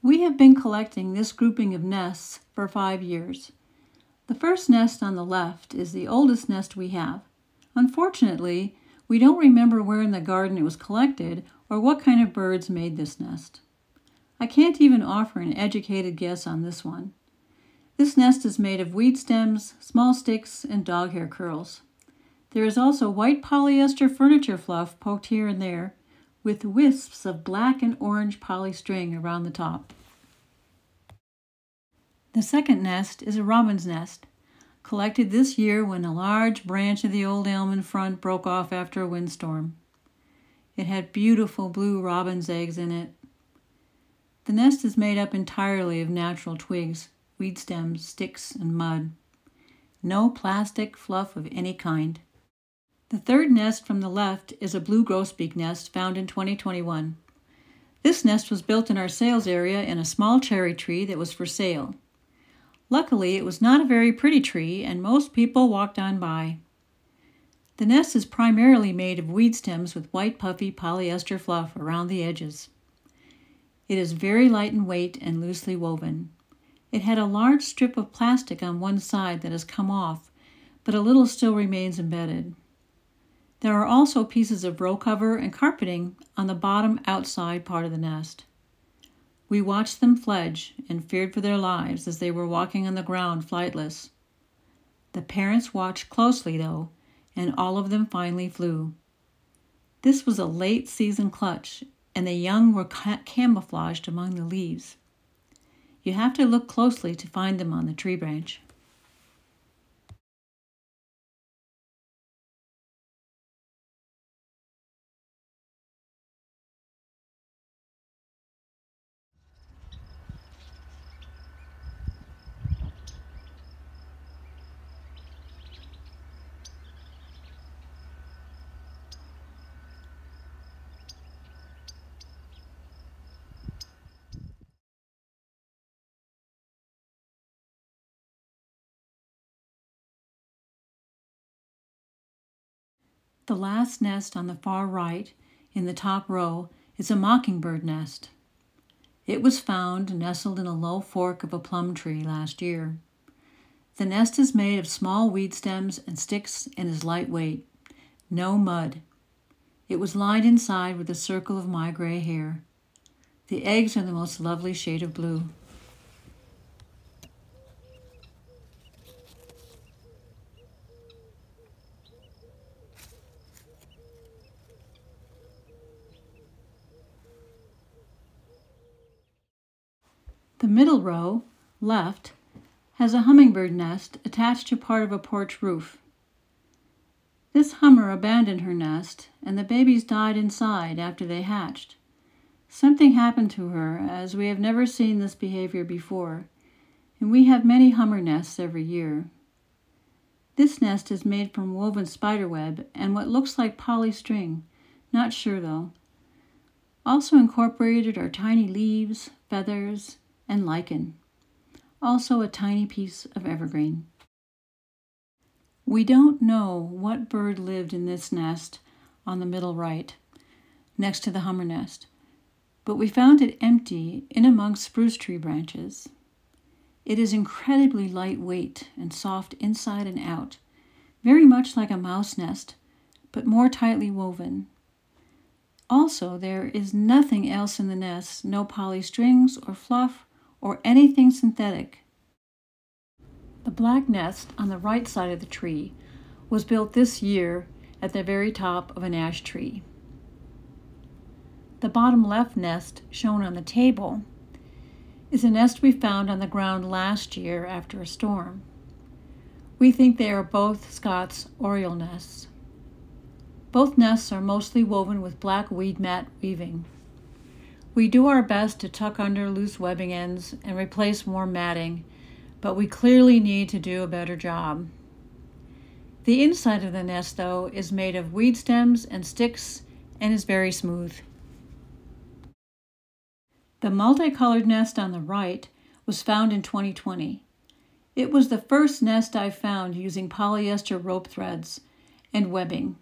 We have been collecting this grouping of nests for 5 years. The first nest on the left is the oldest nest we have. Unfortunately, we don't remember where in the garden it was collected or what kind of birds made this nest. I can't even offer an educated guess on this one. This nest is made of weed stems, small sticks, and dog hair curls. There is also white polyester furniture fluff poked here and there, with wisps of black and orange polystring around the top. The second nest is a robin's nest, collected this year when a large branch of the old elm in front broke off after a windstorm. It had beautiful blue robin's eggs in it. The nest is made up entirely of natural twigs, weed stems, sticks, and mud. No plastic fluff of any kind. The third nest from the left is a blue grosbeak nest found in 2021. This nest was built in our sales area in a small cherry tree that was for sale. Luckily, it was not a very pretty tree, and most people walked on by. The nest is primarily made of weed stems with white puffy polyester fluff around the edges. It is very light in weight and loosely woven. It had a large strip of plastic on one side that has come off, but a little still remains embedded. There are also pieces of row cover and carpeting on the bottom outside part of the nest. We watched them fledge and feared for their lives as they were walking on the ground flightless. The parents watched closely, though, and all of them finally flew. This was a late season clutch, and the young were camouflaged among the leaves. You have to look closely to find them on the tree branch. The last nest on the far right, in the top row, is a mockingbird nest. It was found nestled in a low fork of a plum tree last year. The nest is made of small weed stems and sticks and is lightweight. No mud. It was lined inside with a circle of my gray hair. The eggs are the most lovely shade of blue. The middle row, left, has a hummingbird nest attached to part of a porch roof. This hummer abandoned her nest, and the babies died inside after they hatched. Something happened to her, as we have never seen this behavior before, and we have many hummer nests every year. This nest is made from woven spiderweb and what looks like polystring, not sure though. Also incorporated are tiny leaves, feathers, and lichen. Also a tiny piece of evergreen. We don't know what bird lived in this nest on the middle right, next to the hummer nest, but we found it empty in amongst spruce tree branches. It is incredibly lightweight and soft inside and out, very much like a mouse nest, but more tightly woven. Also, there is nothing else in the nest, no polystrings or fluff or anything synthetic. The black nest on the right side of the tree was built this year at the very top of an ash tree. The bottom left nest, shown on the table, is a nest we found on the ground last year after a storm. We think they are both Scott's oriole nests. Both nests are mostly woven with black weed mat weaving. We do our best to tuck under loose webbing ends and replace more matting, but we clearly need to do a better job. The inside of the nest, though, is made of weed stems and sticks and is very smooth. The multicolored nest on the right was found in 2020. It was the first nest I found using polyester rope threads and webbing.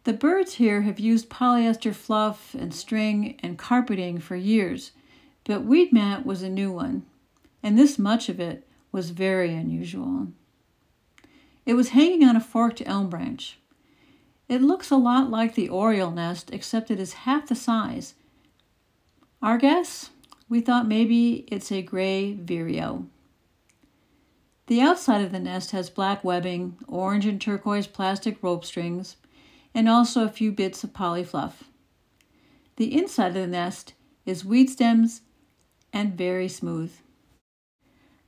The birds here have used polyester fluff and string and carpeting for years, But weed mat was a new one, and this much of it was very unusual. It was hanging on a forked elm branch. It looks a lot like the oriole nest, except it is half the size. Our guess? We thought maybe it's a gray vireo. The outside of the nest has black webbing, orange and turquoise plastic rope strings, and also a few bits of polyfluff. The inside of the nest is weed stems and very smooth.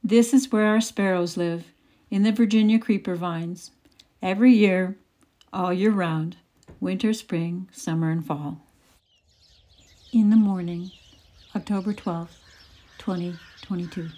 This is where our sparrows live, in the Virginia creeper vines, every year, all year round, winter, spring, summer, and fall. In the morning, October 12th, 2022.